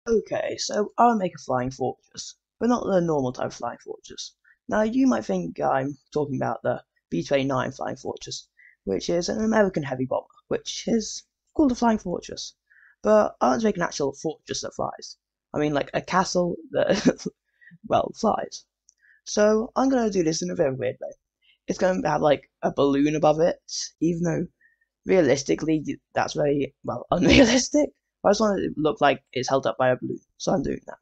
Okay, so I'll make a flying fortress, but not the normal type of flying fortress. Now, you might think I'm talking about the B-29 flying fortress, which is an American heavy bomber, which is called a flying fortress. But I want to make an actual fortress that flies. I mean, like a castle that, well, flies. So I'm going to do this in a very weird way. It's going to have like a balloon above it, even though realistically that's very, well, unrealistic. I just want it to look like it's held up by a balloon, so I'm doing that.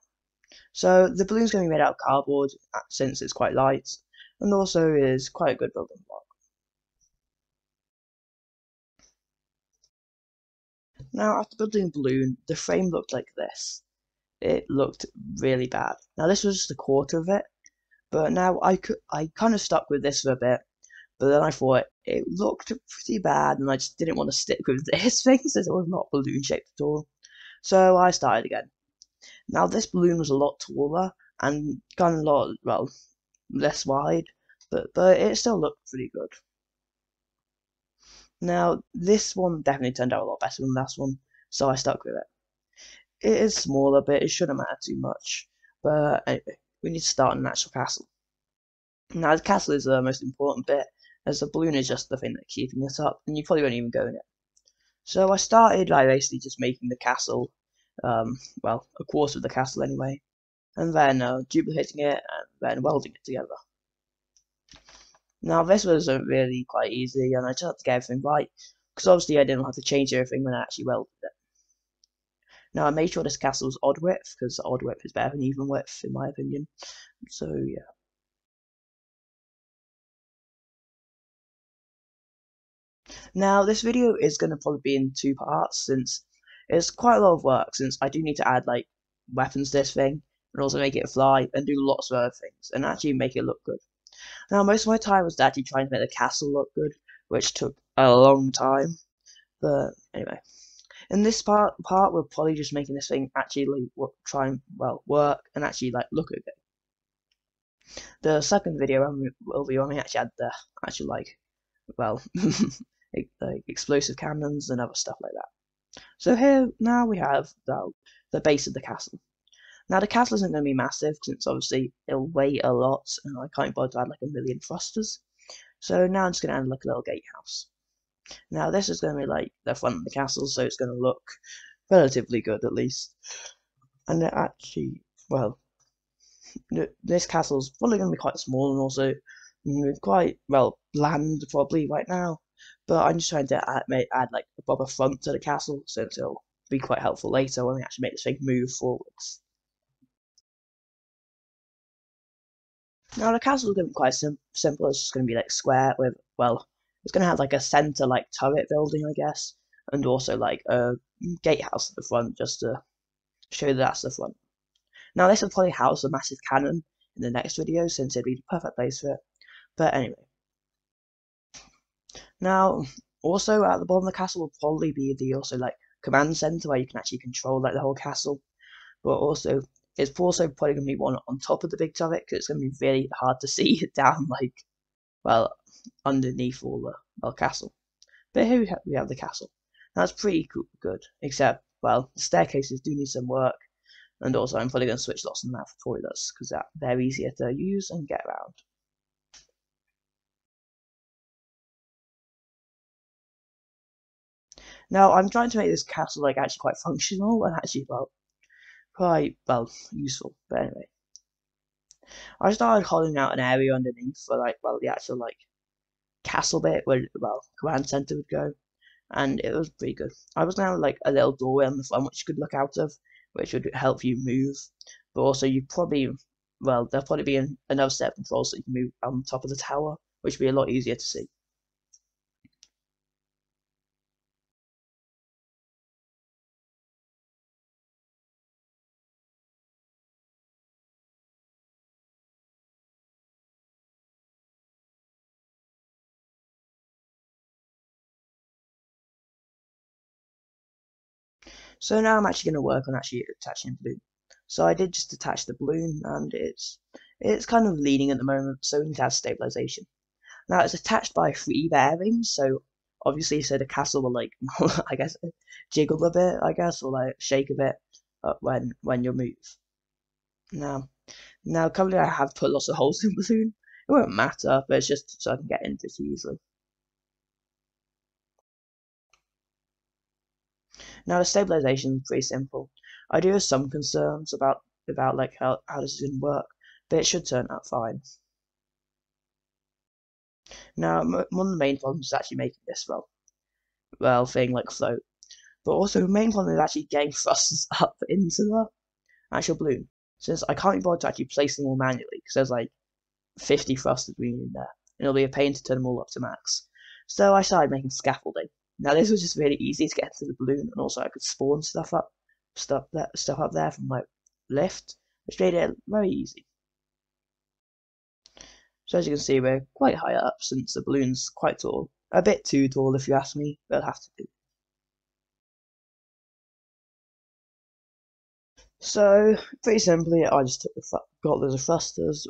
So the balloon's going to be made out of cardboard since it's quite light, and also is quite a good building block. Now after building the balloon, the frame looked like this. It looked really bad. Now this was just a quarter of it, but now I kind of stuck with this for a bit, but then I thought it looked pretty bad, and I just didn't want to stick with this thing since it was not balloon shaped at all. So I started again. Now this balloon was a lot taller and kind of a lot, well, less wide, but it still looked pretty good. Now this one definitely turned out a lot better than the last one, so I stuck with it. It is smaller, but it shouldn't matter too much. But anyway, we need to start an actual castle. Now the castle is the most important bit, as the balloon is just the thing that's keeping it up, and you probably won't even go in it. So I started by basically just making the castle, well, a quarter of the castle anyway, and then duplicating it and then welding it together. Now this was really quite easy, and I just had to get everything right, because obviously I didn't have to change everything when I actually welded it. Now I made sure this castle was odd width, because odd width is better than even width in my opinion. So yeah. Now this video is going to probably be in two parts, since it's quite a lot of work, since I do need to add like weapons to this thing, and also make it fly, and do lots of other things, and actually make it look good. Now most of my time was actually trying to make the castle look good, which took a long time. But anyway, in this part we're probably just making this thing actually try and well work and actually like look at it. The second video will be when we actually add the actual like well like explosive cannons and other stuff like that. So here now we have the base of the castle. Now the castle isn't going to be massive since obviously it'll weigh a lot and I can't bother to add like a million thrusters. So now I'm just going to add like a little gatehouse. Now this is going to be like the front of the castle, so it's going to look relatively good at least. And it actually, well, this castle's probably going to be quite small and also quite, well, bland probably right now. But I'm just trying to add like a proper front to the castle since it'll be quite helpful later when we actually make this thing move forwards. Now the castle is going to be quite simple. It's just going to be like square with, well, it's going to have like a center like turret building, I guess, and also like a gatehouse at the front just to show that that's the front. Now this will probably house a massive cannon in the next video since it'd be the perfect place for it. But anyway, now also at the bottom of the castle will probably be the also like command center where you can actually control like the whole castle. But also it's also probably going to be one on top of the big turret because it's going to be really hard to see down like well underneath all the well, castle. But here we have the castle. Now it's pretty good, except well the staircases do need some work. And also, I'm probably going to switch lots of them out for toilets because they're easier to use and get around. Now, I'm trying to make this castle like actually quite functional and actually well, quite well useful. But anyway, I started hollowing out an area underneath for like well the actual like castle bit where well command center would go, and it was pretty good. I was now like a little doorway on the front which you could look out of, which would help you move. But also, you probably well there'll probably be another set of controls so you can move on top of the tower, which would be a lot easier to see. So now I'm actually going to work on actually attaching the balloon. So I did just attach the balloon, and it's kind of leaning at the moment, so we need to add stabilization. Now it's attached by three bearings, so obviously so the castle will like I guess jiggle a bit, I guess, or like shake a bit. when you move. Now currently I have put lots of holes in the balloon. It won't matter, but it's just so I can get in pretty easily. Now the stabilization is pretty simple. I do have some concerns about like how this is going to work, but it should turn out fine. Now one of the main problems is actually making this thing like float, but also the main problem is actually getting thrusters up into the actual balloon, since I can't be bothered to actually place them all manually because there's like 50 thrusters being in there, and it'll be a pain to turn them all up to max. So I started making scaffolding. Now this was just really easy to get to the balloon, and also I could spawn stuff up there from my lift, which made it very easy. So as you can see, we're quite high up since the balloon's quite tall. A bit too tall if you ask me, but it'll have to do. So pretty simply, I just got the thrusters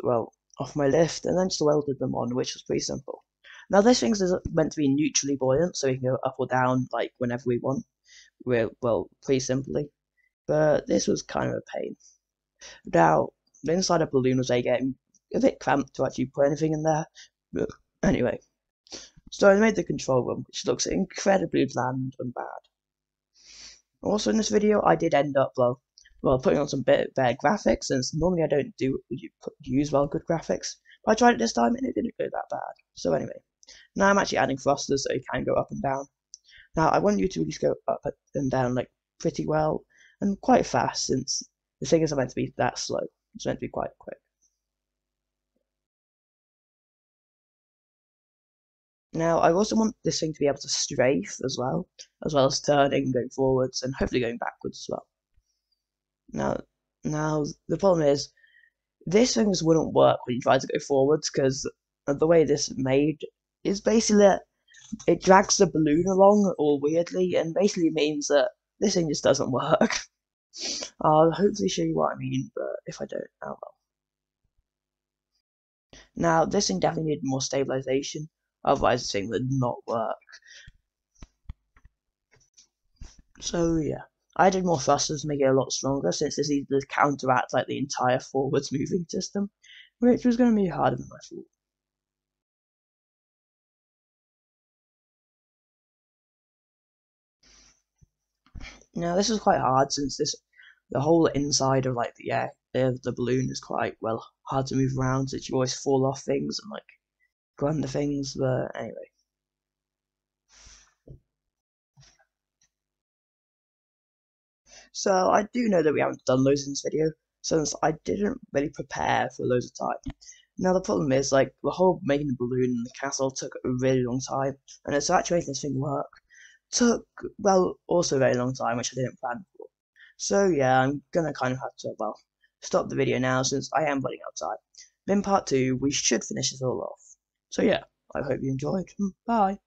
off my lift and then just welded them on, which was pretty simple. Now this thing is meant to be neutrally buoyant, so we can go up or down like whenever we want. Pretty simply. But this was kind of a pain. Now the inside of the balloon was getting a bit cramped to actually put anything in there. But anyway, so I made the control room, which looks incredibly bland and bad. Also in this video, I did end up putting on some better graphics, since normally I don't use good graphics. But I tried it this time and it didn't go that bad. So anyway, now I'm actually adding thrusters so you can go up and down. Now I want you to just go up and down like pretty well and quite fast, since the thing isn't meant to be that slow. It's meant to be quite quick. Now I also want this thing to be able to strafe as well as turning, going forwards, and hopefully going backwards as well. Now the problem is this thing just wouldn't work when you try to go forwards, because the way this is made is basically that it drags the balloon along all weirdly, and basically means that this thing just doesn't work. I'll hopefully show you what I mean, but if I don't, oh well. Now this thing definitely needed more stabilization, otherwise this thing would not work. So yeah, I did more thrusters to make it a lot stronger, since this needed to counteract like the entire forwards moving system, which was going to be harder than I thought. Now this is quite hard, since the whole inside of like the balloon is quite hard to move around, since you always fall off things and like go under things. But anyway, so I do know that we haven't done loads in this video, since I didn't really prepare for loads of time. Now the problem is like the whole making the balloon and the castle took a really long time, and so actually making this thing work took also a very long time, which I didn't plan for. So yeah, I'm gonna kind of have to stop the video now, since I am running out of time. Then part 2, we should finish this all off. So yeah, I hope you enjoyed. Bye.